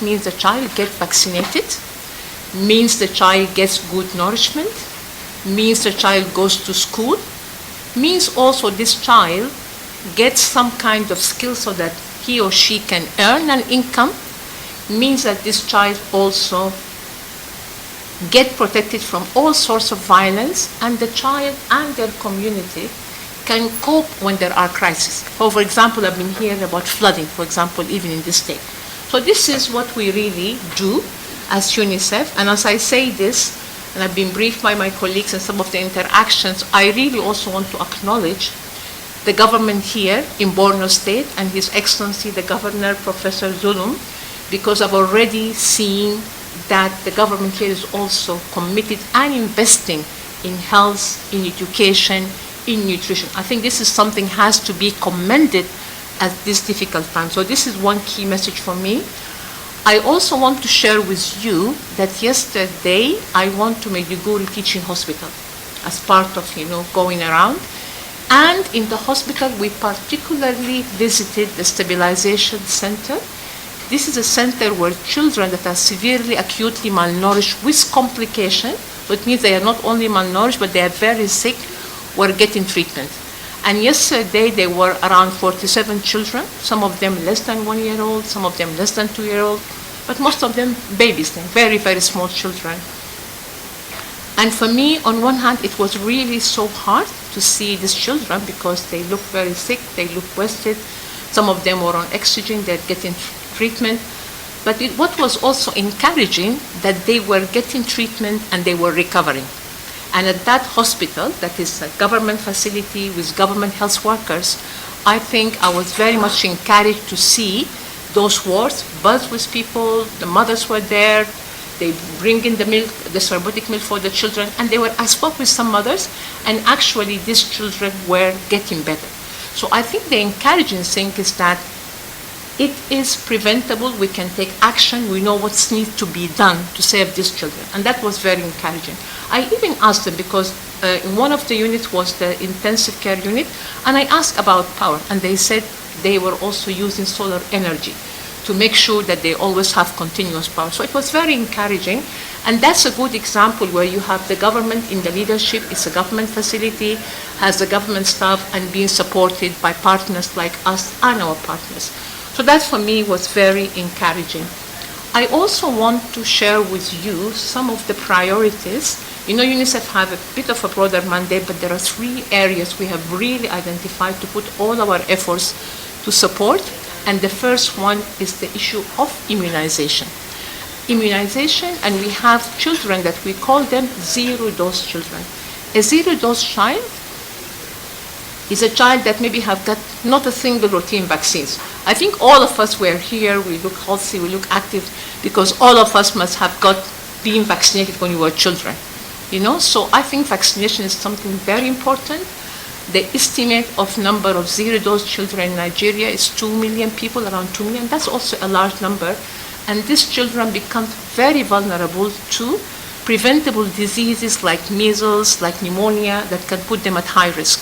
Means the child gets vaccinated, means the child gets good nourishment, means the child goes to school, means also this child gets some kind of skill so that he or she can earn an income, means that this child also get protected from all sorts of violence, and the child and their community can cope when there are crises. For example, I've been hearing about flooding, for example, even in this state. So this is what we really do as UNICEF, and as I say this, and I've been briefed by my colleagues in some of the interactions, I really also want to acknowledge the government here in Borno State and His Excellency the Governor, Professor Zulum, because I've already seen that the government here is also committed and investing in health, in education, in nutrition. I think this is something has to be commended at this difficult time. So this is one key message for me. I also want to share with you that yesterday I went to Maiduguri Teaching Hospital as part of, going around. And in the hospital, we particularly visited the stabilization center. This is a center where children that are severely, acutely malnourished with complication, so it means they are not only malnourished, but they are very sick, were getting treatment. And yesterday, there were around 47 children, some of them less than 1 year old, some of them less than 2 year old, but most of them babies, very, very small children. And for me, on one hand, it was really so hard to see these children because they look very sick, they look wasted. Some of them were on oxygen, they're getting treatment. But what was also encouraging that they were getting treatment and they were recovering. And at that hospital, that is a government facility with government health workers, I think I was very much encouraged to see those wards buzzed with people, the mothers were there, they bring in the milk, the sorbotic milk for the children, and I spoke with some mothers, and actually these children were getting better. So I think the encouraging thing is that it is preventable, we can take action, we know what needs to be done to save these children, and that was very encouraging. I even asked them, because in one of the units was the intensive care unit, and I asked about power, and they said they were also using solar energy to make sure that they always have continuous power. So it was very encouraging, and that's a good example where you have the government in the leadership, it's a government facility, has the government staff, and being supported by partners like us and our partners. So that for me was very encouraging. I also want to share with you some of the priorities. UNICEF have a bit of a broader mandate, but there are 3 areas we have really identified to put all our efforts to support. And the first one is the issue of immunization. Immunization, and we have children that we call them zero-dose children. A zero-dose child is a child that maybe have got not a single routine vaccines. I think all of us were here, we look healthy, we look active, because all of us must have been vaccinated when we were children. So I think vaccination is something very important. The estimate of number of zero-dose children in Nigeria is 2 million people, around 2 million. That's also a large number. And these children become very vulnerable to preventable diseases like measles, like pneumonia, that can put them at high risk.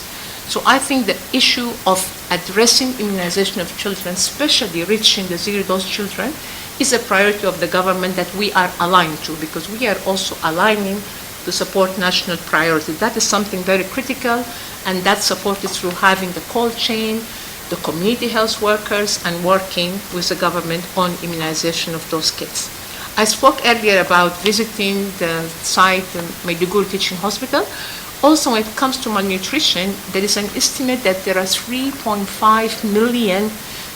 So I think the issue of addressing immunization of children, especially reaching the zero-dose children, is a priority of the government that we are aligned to, because we are also aligning to support national priority. That is something very critical, and that's supported through having the cold chain, the community health workers, and working with the government on immunization of those kids. I spoke earlier about visiting the site, the Maiduguri Teaching Hospital. Also, when it comes to malnutrition, there is an estimate that there are 3.5 million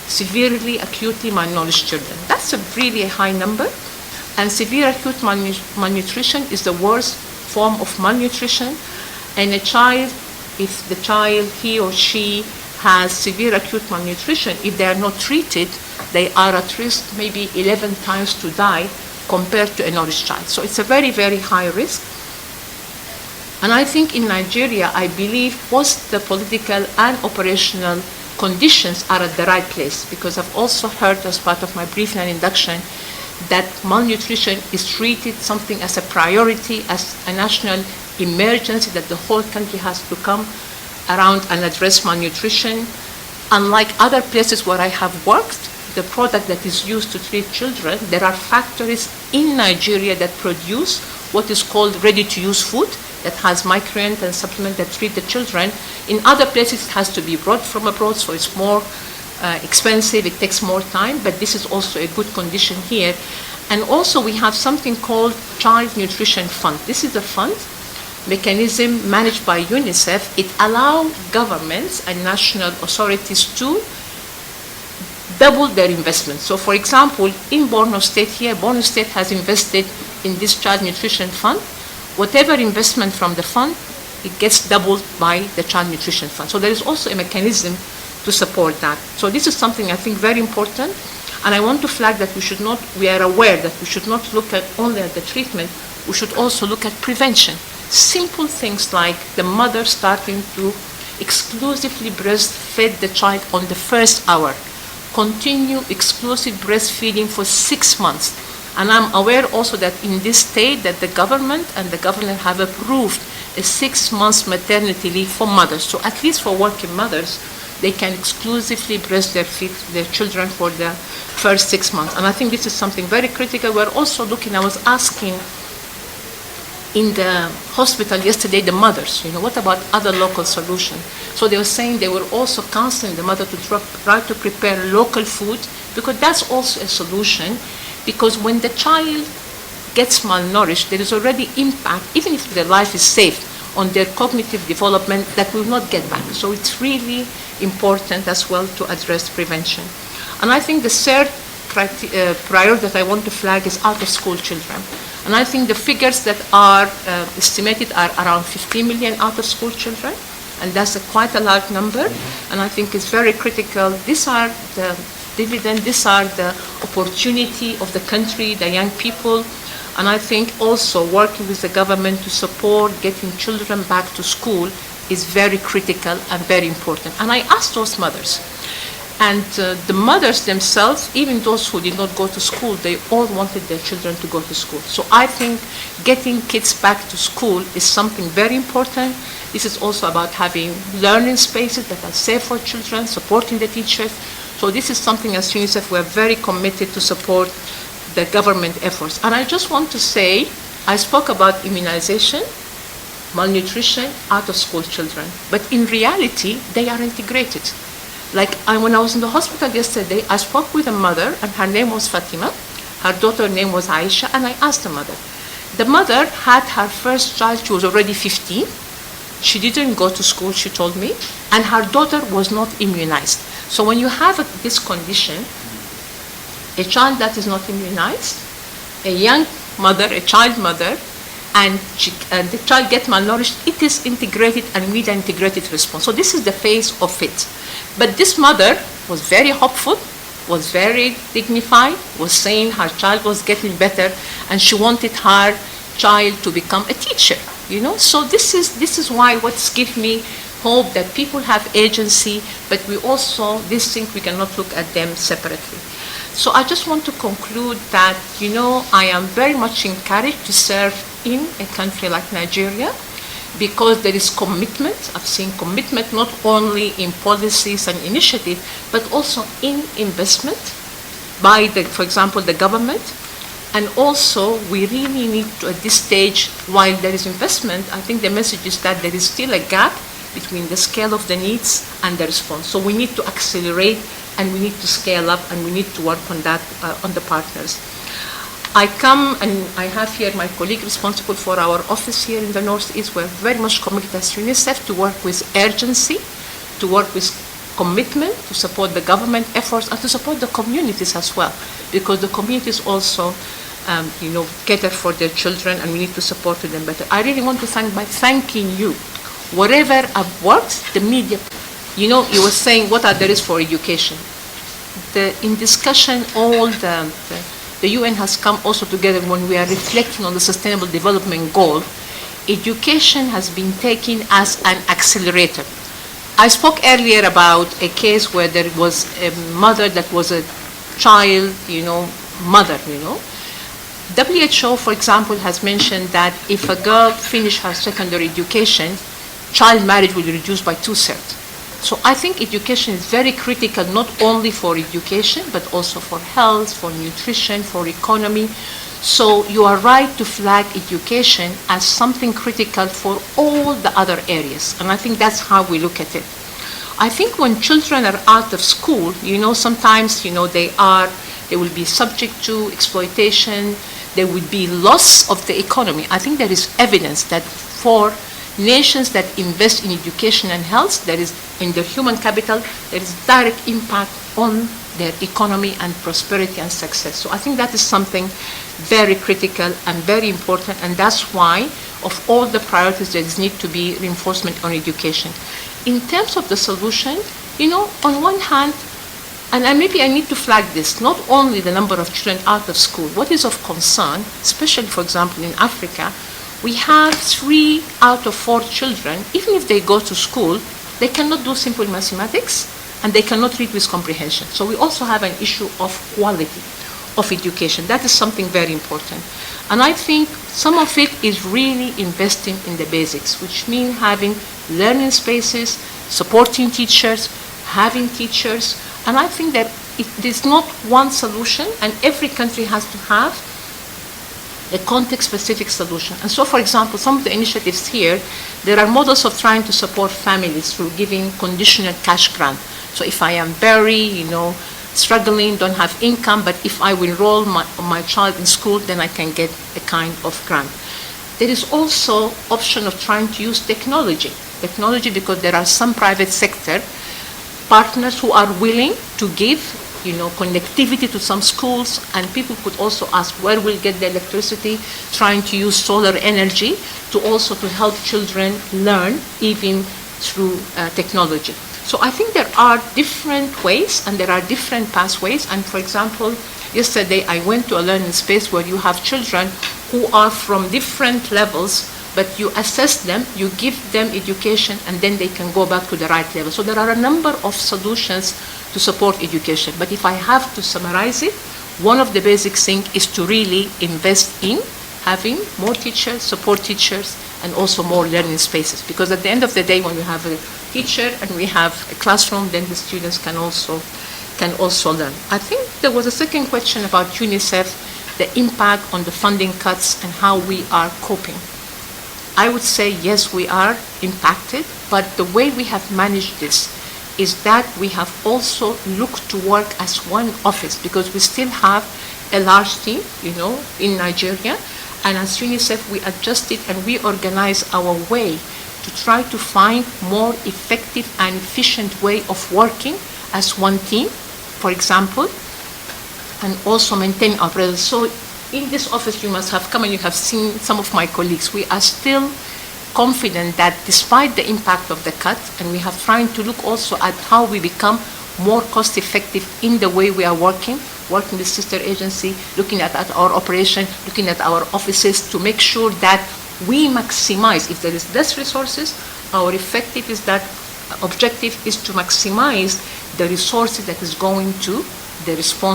severely, acutely malnourished children. That's a really high number, and severe acute malnutrition is the worst form of malnutrition. And a child, if the child, he or she, has severe acute malnutrition, if they are not treated, they are at risk maybe 11 times to die compared to a nourished child. So it's a very, very high risk. And I think in Nigeria, I believe both the political and operational conditions are at the right place, because I've also heard as part of my briefing and induction that malnutrition is treated something as a priority, as a national emergency, that the whole country has to come around and address malnutrition. Unlike other places where I have worked, the product that is used to treat children, there are factories in Nigeria that produce what is called ready-to-use food that has micronutrient and supplement that treat the children. In other places, it has to be brought from abroad, so it's more expensive, it takes more time, but this is also a good condition here. And also we have something called Child Nutrition Fund. This is a fund mechanism managed by UNICEF. It allows governments and national authorities to double their investment. So for example, in Borno State here, Borno State has invested in this Child Nutrition Fund. Whatever investment from the fund, it gets doubled by the Child Nutrition Fund. So there is also a mechanism to support that. So this is something I think very important, and I want to flag that we are aware that we should not look at only at the treatment, we should also look at prevention. Simple things like the mother starting to exclusively breastfeed the child on the first hour, continue exclusive breastfeeding for 6 months. And I'm aware also that in this state that the government and the governor have approved a 6 months maternity leave for mothers. So at least for working mothers, they can exclusively breastfeed their children for the first 6 months. And I think this is something very critical. We're also looking, I was asking in the hospital yesterday, the mothers, what about other local solutions? So they were saying they were also counseling the mother to try to prepare local food, because that's also a solution. Because when the child gets malnourished, there is already impact, even if their life is safe, on their cognitive development that will not get back. So it's really important as well to address prevention. And I think the third priority that I want to flag is out-of-school children. And I think the figures that are estimated are around 50 million out-of-school children, and that's quite a large number. And I think it's very critical. These are the dividend, these are the opportunity of the country, the young people. And I think also working with the government to support getting children back to school is very critical and very important. And I asked those mothers, and the mothers themselves, even those who did not go to school, they all wanted their children to go to school. So I think getting kids back to school is something very important. This is also about having learning spaces that are safe for children, supporting the teachers. So this is something as UNICEF we're very committed to support the government efforts. And I just want to say, I spoke about immunization, malnutrition, out-of-school children, but in reality, they are integrated. Like when I was in the hospital yesterday, I spoke with a mother, and her name was Fatima. Her daughter's name was Aisha, and I asked the mother. The mother had her first child, she was already 15. She didn't go to school, she told me, and her daughter was not immunized. So when you have this condition, a child that is not immunized, a young mother, a child mother, and the child gets malnourished, it is integrated and we need an integrated response. So this is the phase of it. But this mother was very hopeful, was very dignified, was saying her child was getting better, and she wanted her child to become a teacher. So this is why what's gives me hope that people have agency, but we also, these things, we cannot look at them separately. So I just want to conclude that, I am very much encouraged to serve in a country like Nigeria, because there is commitment. I've seen commitment not only in policies and initiatives, but also in investment by, for example, the government. And also, we really need to, at this stage, while there is investment, I think the message is that there is still a gap between the scale of the needs and the response. So we need to accelerate, and we need to scale up, and we need to work on that, on the partners. I come, and I have here my colleague responsible for our office here in the Northeast. We're very much committed as UNICEF to work with urgency, to work with commitment, to support the government efforts, and to support the communities as well, because the communities also cater for their children, and we need to support them better. I really want to thank by thanking you. Wherever I've worked, the media You know, you were saying what are the risks for education. In discussion, the UN has come also together when we are reflecting on the Sustainable Development Goal. Education has been taken as an accelerator. I spoke earlier about a case where there was a mother that was a child, mother. WHO, for example, has mentioned that if a girl finishes her secondary education, child marriage will be reduced by 2/3. So I think education is very critical, not only for education, but also for health, for nutrition, for economy. So you are right to flag education as something critical for all the other areas. And I think that's how we look at it. I think when children are out of school, sometimes, they will be subject to exploitation. There will be loss of the economy. I think there is evidence that for nations that invest in education and health, there is in their human capital, there is direct impact on their economy and prosperity and success. So I think that is something very critical and very important, and that's why of all the priorities there need to be reinforcement on education. In terms of the solution, on one hand, and maybe I need to flag this, not only the number of children out of school. What is of concern, especially, for example, in Africa, we have 3 out of 4 children, even if they go to school, they cannot do simple mathematics and they cannot read with comprehension. So we also have an issue of quality of education. That is something very important. And I think some of it is really investing in the basics, which means having learning spaces, supporting teachers, having teachers. And I think that it is not one solution, and every country has to have a context-specific solution. And so, for example, some of the initiatives here, there are models of trying to support families through giving conditional cash grant. So if I am very, struggling, don't have income, but if I will enroll my child in school, then I can get a kind of grant. There is also option of trying to use technology because there are some private sector partners who are willing to give connectivity to some schools, and people could also ask where we'll get the electricity, trying to use solar energy to help children learn even through technology. So I think there are different ways and there are different pathways. And for example, yesterday I went to a learning space where you have children who are from different levels, but you assess them, you give them education, and then they can go back to the right level. So there are a number of solutions to support education. But if I have to summarize it, one of the basic things is to really invest in having more teachers, support teachers, and also more learning spaces. Because at the end of the day, when we have a teacher and we have a classroom, then the students can also learn. I think there was a second question about UNICEF, the impact on the funding cuts and how we are coping. I would say, yes, we are impacted, but the way we have managed this is that we have also looked to work as one office, because we still have a large team, in Nigeria. And as UNICEF, we adjusted and reorganized our way to try to find more effective and efficient way of working as one team, for example, and also maintain our presence. So in this office, you must have come and you have seen some of my colleagues. We are still confident that despite the impact of the cut, and we have trying to look also at how we become more cost effective in the way we are working with sister agency, looking at our operation, looking at our offices to make sure that we maximize. If there is less resources, our objective is to maximize the resources that is going to the response